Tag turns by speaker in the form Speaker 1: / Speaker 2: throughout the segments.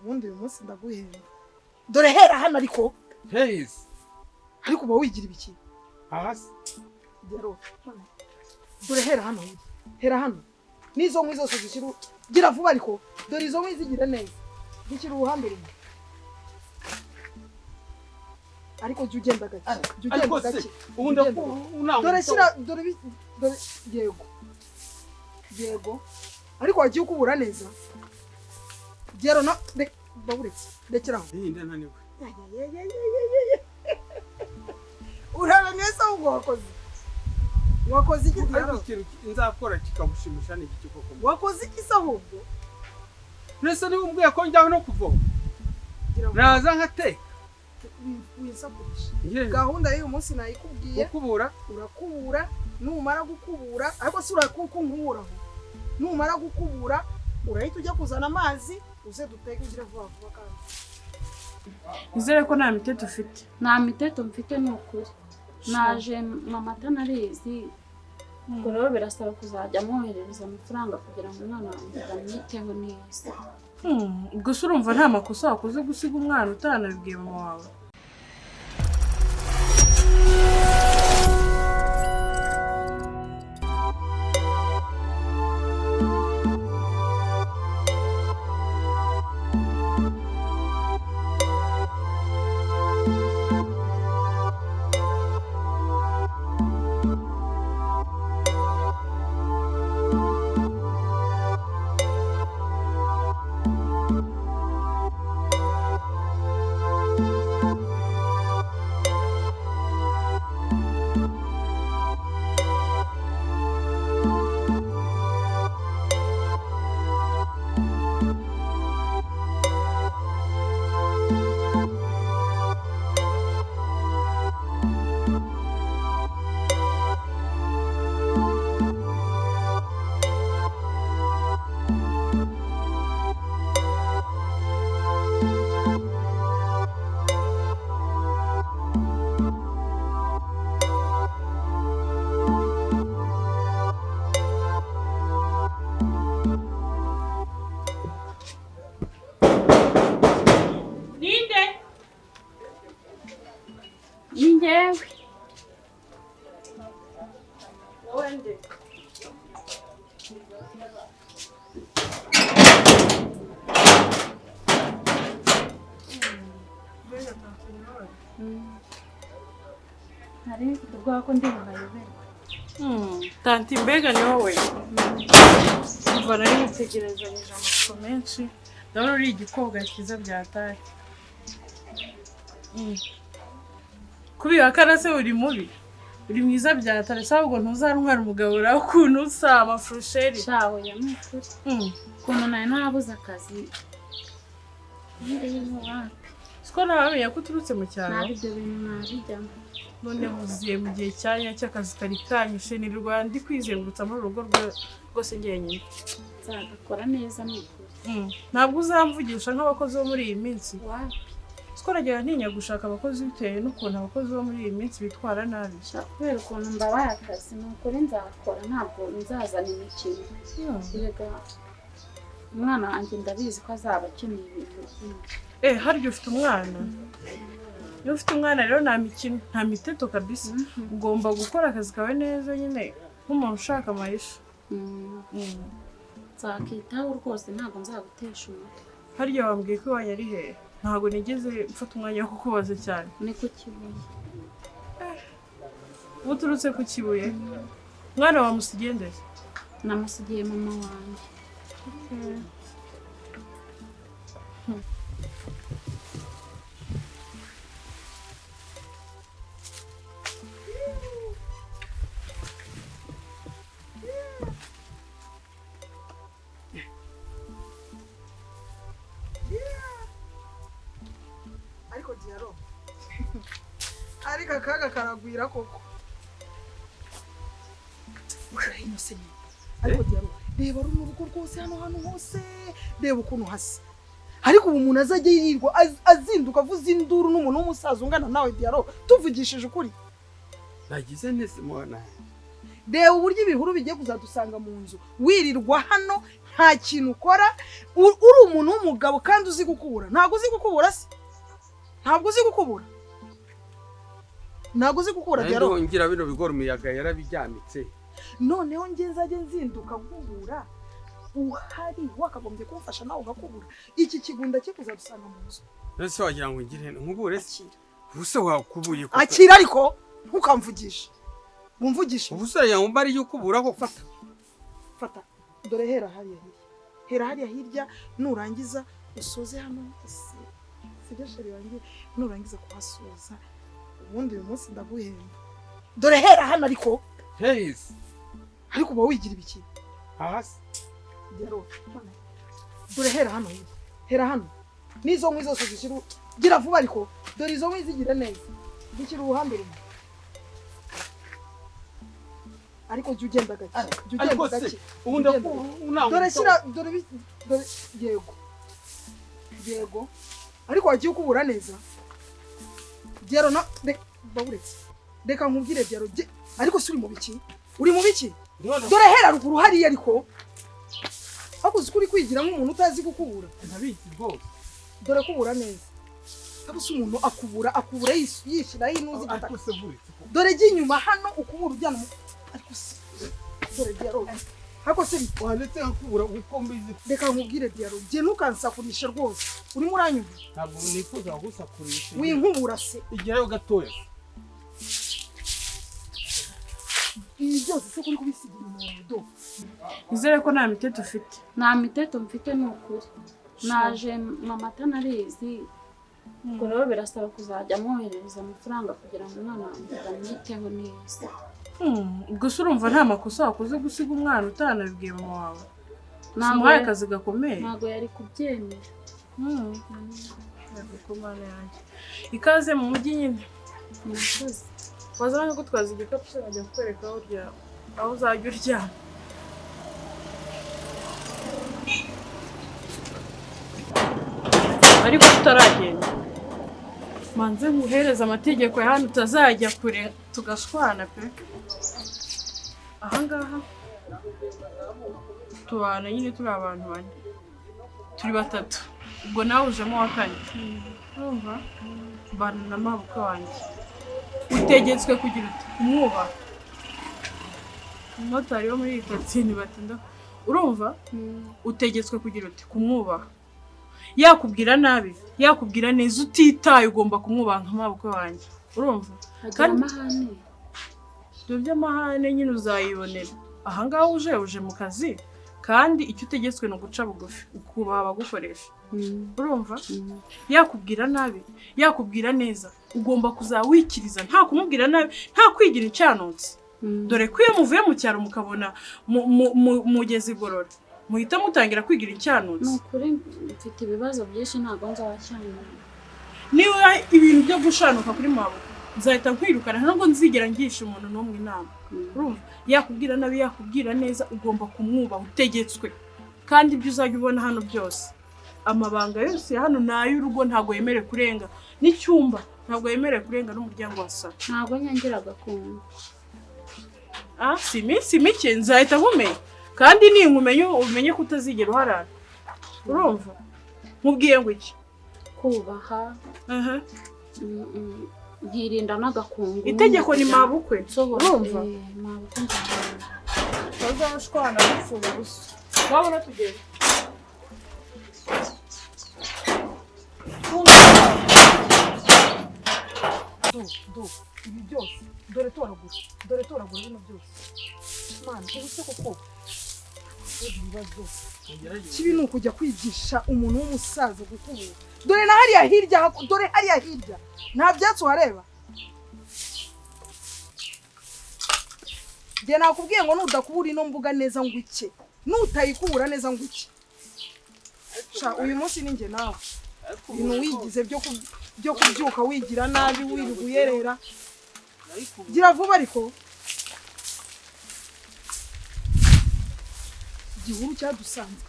Speaker 1: ubundi uyu munsi ndaguhera dore hera hano ariko
Speaker 2: Hezi
Speaker 1: ariko uba wigira ibiki
Speaker 2: hasi
Speaker 1: Diaro dore hera hano hera hano nizo nkwi zose zishiru gira vuba ariko dore izo nkwi zigira neza zishyira uruhande rumwe ariko jya ugenda gake jya ugenda gake
Speaker 2: ubundi
Speaker 1: dore shyira dore yego ariko wagiye ukubura neza Diaro na baburetse rekera aho
Speaker 2: ninde naniwe
Speaker 1: uraba neza ubwo wakoze iki Diaro
Speaker 2: nzakora kikagushimisha n'iki koko
Speaker 1: wakoze iki ahubwo
Speaker 2: nese ni umbwiye ko njyaho no kuvoma naza nkateka
Speaker 1: wisakurisha gahunda y'uyu munsi nayikubwiye urakubura numara gukubura ariko si urakunkuraho numara gukubura urahita ujya kuzana amazi uze duteke ugira vuba vuba kandi
Speaker 3: izere ko nta miteto ufite
Speaker 4: nta miteto mfite ni ukuri naje mama atanarizi ubwo rero birasaba kuzajya amwoherereza amafaranga kugira ngo umwana wanjye amwiteho neza
Speaker 3: gusa urumva nta makosa wakoze gusiga umwana utanabibwiye mama wawe
Speaker 4: ko ndi bumayobera
Speaker 3: tanti mbega ni wowe umva nari mutegerezanyije amatsiko menshi ndabona uri igikobwa cyiza byataye kubiba karase uri mubi uri mwiza byatare ahubwo ntuzantwara umugabo uraho ukuntu usa amafurusheri
Speaker 4: shawe ya mukuri ukuntu nawe narabuze akazi
Speaker 3: siko nabamenye ko uturutse mu cyaro
Speaker 4: ntabwo ibyo bintu nabijyamo
Speaker 3: none huzuye mu gihe cyanya cy'akazi kari kanyishe ni Rwanda kwizengurutsa muri urugo rwose ngenyine
Speaker 4: nzagakora neza n'ukuri
Speaker 3: ntabwo uzamvugisha nk'abakozi bo muri iyi minsi
Speaker 4: wapi
Speaker 3: siko nagira ntinya gushaka abakozi bitewe n'ukuntu abakozi bo muri iyi minsi bitwara nabi
Speaker 4: kubera ukuntu mbabaye akazi ni ukuri nzakora ntabwo nzazana imikino erega umwana wanjye ndabizi ko azaba akeneye ibintu byinshi
Speaker 3: harya ufite umwana iyo ufite umwana rero nta mikino nta miteto kabisa ugomba gukora akazi kawe neza nyine nk'umuntu ushaka amayisha
Speaker 4: nzakitaho rwose ntabwo nzagutesha umutwe
Speaker 3: harya wambwiye ko iwanyu ari hehe ntabwo nigeze mfata umwanya wo kukubaza cyane
Speaker 4: ni ku Kibuye
Speaker 3: uba uturutse ku Kibuye mwana wamusigiye ndetse
Speaker 4: namusigiye mama wanjye
Speaker 1: ariko Diaro ariko akaga karagwira koko urahino se ariko Diaro reba runurugo rwose hano hose reba ukuntu hasi ariko ubu umuntu azajya yirirwa azinduka avuza induru n'umuntu w'umusaza ungana nawe Diaro tuvugishije ukuri
Speaker 2: nagize nese mwana
Speaker 1: reba uburyo ibihuru bigiye kuzadusanga mu nzu wirirwa hano nta kintu ukora uri umuntu w'umugabo kandi uzi gukubura. Ntabwo uzi gukubura se? Ntabwo uzi gukubura? Ntabwo uzi gukubura Diaro?
Speaker 2: Ngira bino bigora umuyaga yarabijyamitse.
Speaker 1: Noneho ngenzaje nzinduka gukubura. Uhari wakagombye kumfasha nawe ugakubura. Iki kigunda kikuzadusanga mu nzu.
Speaker 2: Ese wagira ngo ngire nkubure se? Ubuse wakubuye ko.
Speaker 1: Akira ariko ntukamvugisha. Mumvugisha.
Speaker 2: Ubuse yamumba ari yukubura ko
Speaker 1: fata. Fata. Dore hera hariya hirya. Hera hariya hirya nurangiza usoze hano ese. Sibyo sheri wanjye nurangiza kuhasoza. Ubundi uyu munsi ndaguhemba. Dore hera hano ariko.
Speaker 2: Yes.
Speaker 1: Ariko uba wigira ibiki?
Speaker 2: Ahasi.
Speaker 1: Diaro. Dore hera hano hirya. Hera hano. Nizo nkwi zose zishiru. Gira vuba ariko. Dore izo nkwi zigira neza. Dikira uruhande rumwe. Ariko jya ugenda gake. Jya ugenda gake.
Speaker 2: Ubundi unangu.
Speaker 1: Dore shyira dore yego. Yego. Ariko wagiye ukubura neza. Diaro na baburetse. Reka nkubwire Diaro. Ariko suri mu biki? Uri mu biki? Dore hera ruguru hariya ariko. Akuzi kuri kwigira nk'umuntu utazi gukubura.
Speaker 2: Ntabizi rwose.
Speaker 1: Dore kubura neza. Abuze umuntu akubura yishira yinuzi gutaka. Dore jya inyuma hano ukubura ujyana ariko dore Diaro. Hako se
Speaker 2: wandetse akubura uko mbizi.
Speaker 1: Reka nkubwire Diaro. Je nukansakurisha rwose. Uri muranyumva?
Speaker 2: Ntabwo nifuza gusakurisha.
Speaker 1: Winkubura se.
Speaker 2: Igerayo gatoya.
Speaker 1: Ibi byose se kuri kubisigira umudo.
Speaker 3: Izere ko nta miteto ufite.
Speaker 4: Nta miteto mfite n'ukuri. Naje mama atanarizi. Ubwo rero birasaba kuzajya mwoherereza amafaranga kugira ngo umwana wanjye amwiteho neza.
Speaker 3: Ubwo se urumva nta makosa wakoze gusiga umwana utanabibwiye mama wawe? Simuhaye akazi gakomeye.
Speaker 4: Ntabwo yari kubyemera.
Speaker 3: Ku mana yanjye. Ikaze mu mujyi nyine.
Speaker 4: Murakoze.
Speaker 3: Wazana gutwaza igikapu se nkajya kukwereka aho uzajya uryama. Ariko tutaragenda. Manze nguhereza amategeko ya hano utazajya kure tugashwana pe. Aha ngaha tubana nyine turi abantu bane. Turi batatu. Ubwo nawe ujemo wa kane. Urumva? Bana na mabukwe wanjye. Utegetswe kugira uti umwubaha. Umumotari wo muri iyi karitsiye batinda. Urumva? Utegetswe kugira uti kumwubaha. Yakubwira nabi, yakubwira neza utitaye ugomba kumwubaha nk'amabukwe wanjye. Urumva?
Speaker 4: Kandi amahane.
Speaker 3: Dubye amahane nyine uzayibonera. Aha ngaho uje mu kazi kandi icyo utegetswe no guca bugufi ukubaha abagukoresha. Urumva? Yakubwira nabi, yakubwira neza ugomba kuzawikiriza nta kumubwira nabi, nta kwigira icyanutse. Dore ko iyo muvuye mu cyaro mukabona mugeze igorora muhita mutangira kwigira icyanutse.
Speaker 4: Nukuri mfite ibibazo byinshi ntago nzabacyanira.
Speaker 3: Niba ibintu byo gushanuka kuri mabo nzahita nkwirukana ntabwo nzigera ngisha umuntu n'umwe inama. Urumva? Yakubwira nabi, yakubwira neza ugomba kumwubaha utegetswe. Kandi ibyo uzajya ubona hano byose amabanga yose hano n'ay'urugo ntago yemerewe kurenga n'icyumba ntago yemerewe kurenga n'umuryango wa salo.
Speaker 4: Ntago nyangiraga kumva.
Speaker 3: Si iminsi mike nzahita nkumenya kandi umenye ko utazigera uharara. Urumva? Nkubwiye ngo iki?
Speaker 4: Kubaha. Nkirinda n'agakungu.
Speaker 3: Itegeko ni mabukwe.
Speaker 4: Urumva? Mabukwe nzahora.
Speaker 3: Bazashwana gupfuba gusa. Wabona tugenda. Ibi byose dore toragura bino byose. Mana ubuse koko ibibazo
Speaker 1: kibi ni ukujya kwigisha umuntu w'umusaza gukubura. Dore na hariya hirya, dore hariya hirya nta byatsi uhareba. Jye nakubwiye ngo nudakubura ino mbuga neza ngo iki, nutayikubura neza ngo iki. Uyu munsi ni njye nawe ibintu wigize byo kubyuka wigira nabi wiruguyerera. Gira vuba ariko igihuru cyadusanze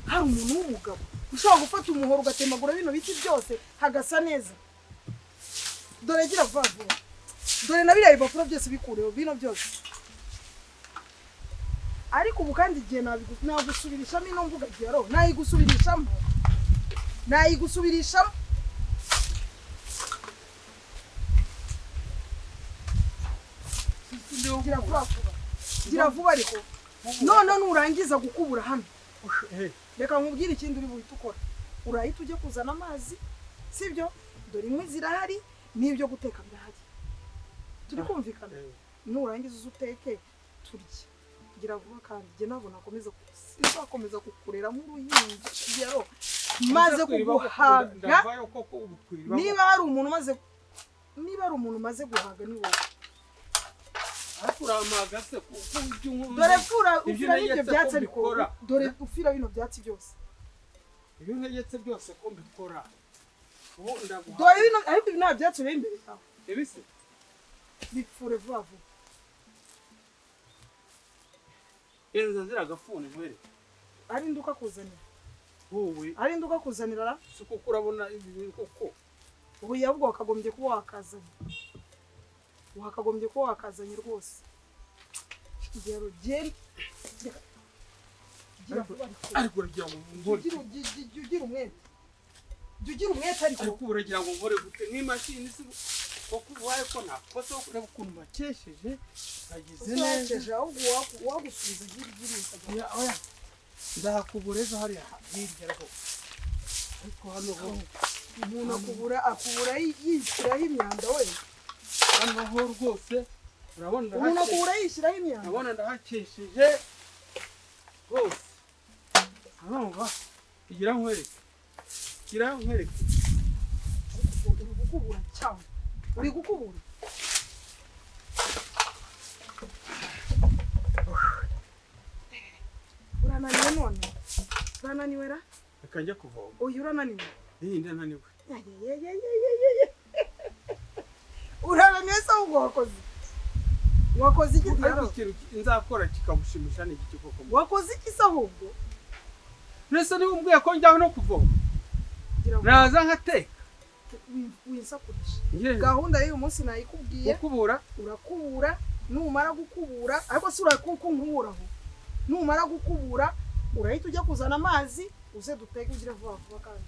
Speaker 1: hari umuntu w'umugabo ushobora gufata umuhoro ugatemagura bino biti byose hagasa neza. Dore gira vuba vuba. Dore na biriya bipapuro byose bikureho bino byose. ariko ubu kandi igihe nagusubirishamo ino mvuga Diaro nayigusubirishamo gira vuba ariko none nurangiza gukubura hano reka nkubwire ikindi uri buhita ukora urahita ujye kuzana amazi sibyo dore inkwi zirahari n'ibyo guteka birahari turi kumvikana nurangiza uzuteke turye gira vuba kandi jye ntabwo nakomeza kukurera mu ruhinja Diaro maze kuguhaga niba hari umuntu maze guhaga ni wowe
Speaker 2: akuramaga se
Speaker 1: dore ufira ibyo byatsi bikora dore ufira bino byatsi byose
Speaker 2: ibyo ntegetse byose ko mbikora ubu ndaguha
Speaker 1: dore bino ariko nta byatsi biri imbere yawe
Speaker 2: ebise
Speaker 1: bipfure vuba vuba
Speaker 2: yenza ziragafune ntwere
Speaker 1: ari nduka kuzanira
Speaker 2: wowe
Speaker 1: ari nduka kuzanira
Speaker 2: suko kurabona ibi koko
Speaker 1: ubu yabwo wakagombye kuba wakazanye rwose Diaro gel
Speaker 2: ariko uragira ngo ngore
Speaker 1: ugira umwete
Speaker 2: ariko uragira ngo ngore gute n'imashini si koko ubaye ko nakoze kureba ukuntu bakesheje bagize neza
Speaker 1: ahubwo wagusubiza gira
Speaker 2: oya ndakubura ejo hariya hirya rwose ariko hano ho
Speaker 1: umuntu akubura yishyiraho imyanda we
Speaker 2: hano ho rwose urabona
Speaker 1: umuntu akubura yishyiraho imyanda
Speaker 2: urabona ndahakesheje rwose urumva igira nkwereke
Speaker 1: uri gukubura cyane uri gukubura urananiwe none urananiwe ra
Speaker 2: reka njya kuvoma
Speaker 1: uyu urananiwe
Speaker 2: ndananiwe
Speaker 1: urananiwe se ahubwo wakoze iki Diaro
Speaker 2: nzakora kikamushimisha n'iki koko
Speaker 1: wakoze iki se ahubwo
Speaker 2: nese niba umbwiye ko njyaho no kuvoma naza nkateka
Speaker 1: winsakurisha gahunda y'uyu munsi nayikubwiye urakubura numara gukubura ariko si urakunkuburaho numara gukubura urahita ujya kuzana amazi uze duteke ugire vuba vuba kandi